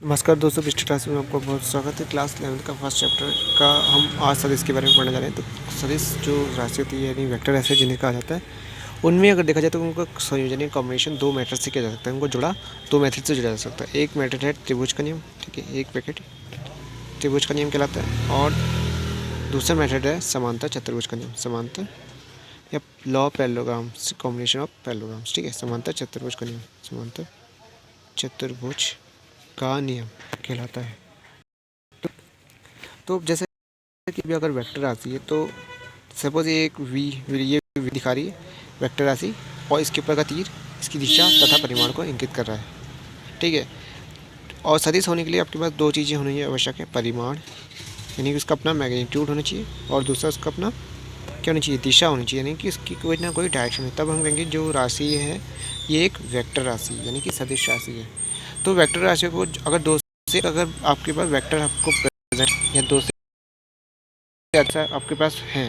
नमस्कार दोस्तों, पिछले क्लास में आपको बहुत स्वागत है। क्लास 11th का फर्स्ट चैप्टर का हम आज सदिश के बारे में पढ़ने जा रहे हैं। तो सदिश जो राशि होती है यानी वेक्टर राशि जिन्हें कहा जाता है, उनमें अगर देखा जाए तो उनका संयोजन या कॉम्बिनेशन दो मेथड से किया जा सकता है। उनको जुड़ा दो मेथड से जुड़ा जा सकता है। एक मेथड है त्रिभुज का नियम, ठीक है, एक पैकेट त्रिभुज का नियम कहलाता है, और दूसरा मेथड है समांतर चतुर्भुज का नियम, समांतर या law parallelograms, combination of parallelograms, ठीक है, समांतर चतुर्भुज का नियम, समांतर चतुर्भुज का नियम कहलाता है। तो जैसे कि भी अगर वेक्टर राशि है तो सपोज ये एक ये वी दिखा रही है वेक्टर राशि, और इसके ऊपर का तीर इसकी दिशा तथा परिमाण को इंगित कर रहा है, ठीक है। और सदिश होने के लिए आपके पास दो चीज़ें होनी आवश्यक है, परिमाण यानी कि उसका अपना मैग्नीट्यूड होना चाहिए, और दूसरा उसका अपना क्या होनी चाहिए, दिशा होनी चाहिए, यानी कि इसकी कोई ना कोई डायरेक्शन है। तब हम कहेंगे जो राशि है ये एक वेक्टर राशि यानी कि सदिश राशि है। तो वेक्टर राशि को अगर दो से अगर आपके पास वेक्टर आपको प्रेजेंट या दो से अच्छा आपके पास है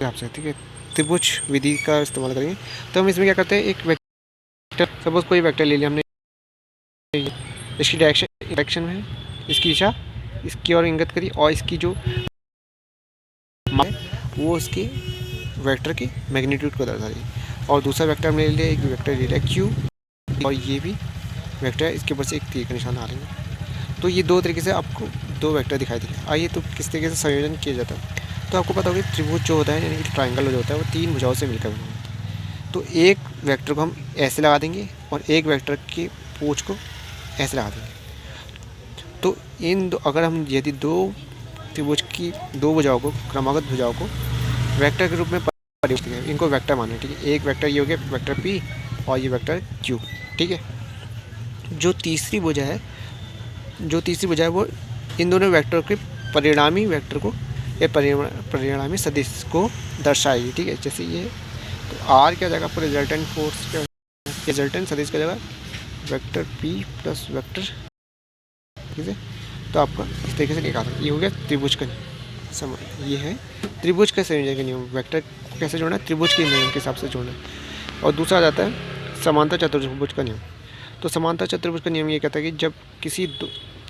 आपसे, ठीक है, त्रिभुज विधि का इस्तेमाल करेंगे। तो हम इसमें क्या करते हैं, एक वेक्टर सपोज कोई वेक्टर ले लिया हमने, इसकी डायरेक्शन में है, इसकी दिशा इसकी ओर इंगित करी, और इसकी जो वो उसके वेक्टर की मैग्नीट्यूड को दर्शा रही है। और दूसरा वेक्टर हमने ले लिया, एक वेक्टर ले लिया क्यू, और ये भी वेक्टर है, इसके ऊपर से एक तीर का निशान आ रहा है। तो ये दो तरीके से आपको दो वेक्टर दिखाई देंगे। आइए तो किस तरीके से संयोजन किया जाता है। तो आपको पता होगा त्रिभुज जो होता है यानी कि ट्राइंगल जो होता है वो तीन भुजाओं से मिलकर बना होता है। तो एक वेक्टर को हम ऐसे लगा देंगे और एक वेक्टर के पूंछ को ऐसे लगा देंगे। तो इन दो अगर हम यदि दो त्रिभुज की दो भुजाओं को, क्रमागत भुजाओं को वेक्टर के रूप में परिवर्तित करें, इनको वेक्टर माने, ठीक है। एक वेक्टर ये हो गया वेक्टर पी और ये वेक्टर क्यू, ठीक है। जो तीसरी भुजा है वो इन दोनों वेक्टर के परिणामी वेक्टर को या परिणामी सदिश को दर्शाएगी, ठीक है। जैसे ये तो आर क्या जाएगा आपको, रिजल्टेंट फोर्स क्या, रिजल्टेंट सदिश का जगह वेक्टर पी प्लस वेक्टर, ठीक है। तो आपका इस तरीके से निकालना, ये हो गया त्रिभुज का नियम। ये है त्रिभुज का संयोजन का नियम, वेक्टर को कैसे जोड़ना है, त्रिभुज के नियम के हिसाब से जोड़ना है। और दूसरा आ जाता है समांतर चतुर्भुज का नियम। तो समांतर चतुर्भुज का नियम ये कहता है कि जब किसी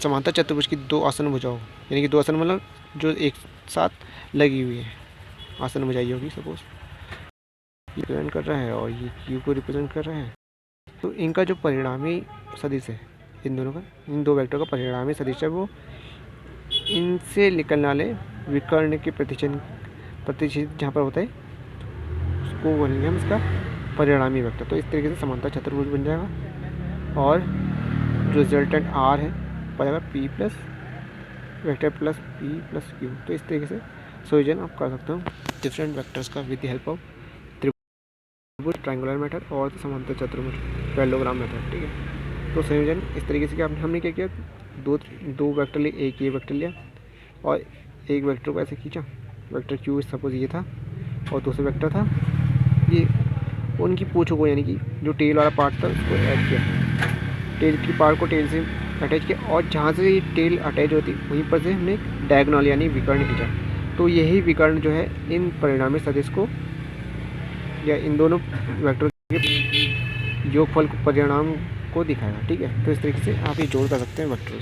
समांतर चतुर्भुज की दो आसन भुजाओं यानी कि दो आसन मतलब जो एक साथ लगी हुई है, आसन भुजाई होगी, सपोज ये रिप्रेजेंट कर रहा है और ये क्यू को रिप्रेजेंट कर रहा है। तो इनका जो परिणामी सदिश है, इन दोनों का, इन दो वेक्टर का परिणामी सदिश है, वो इनसे निकलने वाले विकर्ण के प्रतिच्छेद जहाँ पर होता है उसको बोलेंगे हम इसका परिणामी वेक्टर। तो इस तरीके से समांतर चतुर्भुज बन जाएगा, और जो रिजल्टेंट आर है पाएगा P plus vector plus P plus Q. तो इस तरीके से संयोजन आप कर सकते हो डिफरेंट वेक्टर्स का विद द हेल्प ऑफ त्रिभुज, ट्रायंगुलर मेथड और समांतर चतुर्भुज, पैरेललोग्राम मेथड, ठीक है। तो संयोजन इस तरीके से कि हमने क्या किया, दो वेक्टर लिए, एक ये वेक्टर लिया और एक वेक्टर को ऐसे खींचा, वेक्टर क्यू सपोज ये था और दूसरा वेक्टर था ये, उनकी पूंछों को यानी कि जो टेल वाला पार्ट था उसको ऐड किया, टेल की पार्ट को टेल से अटैच किया, और जहाँ से ये टेल अटैच होती वहीं पर से हमने डायगोनल यानी विकर्ण खींचा। तो यही विकर्ण जो है इन परिणामी सदिश को या इन दोनों वेक्टर के योगफल को परिणाम को दिखाएगा, ठीक है। तो इस तरीके से आप ये जोड़ कर सकते हैं वेक्टर।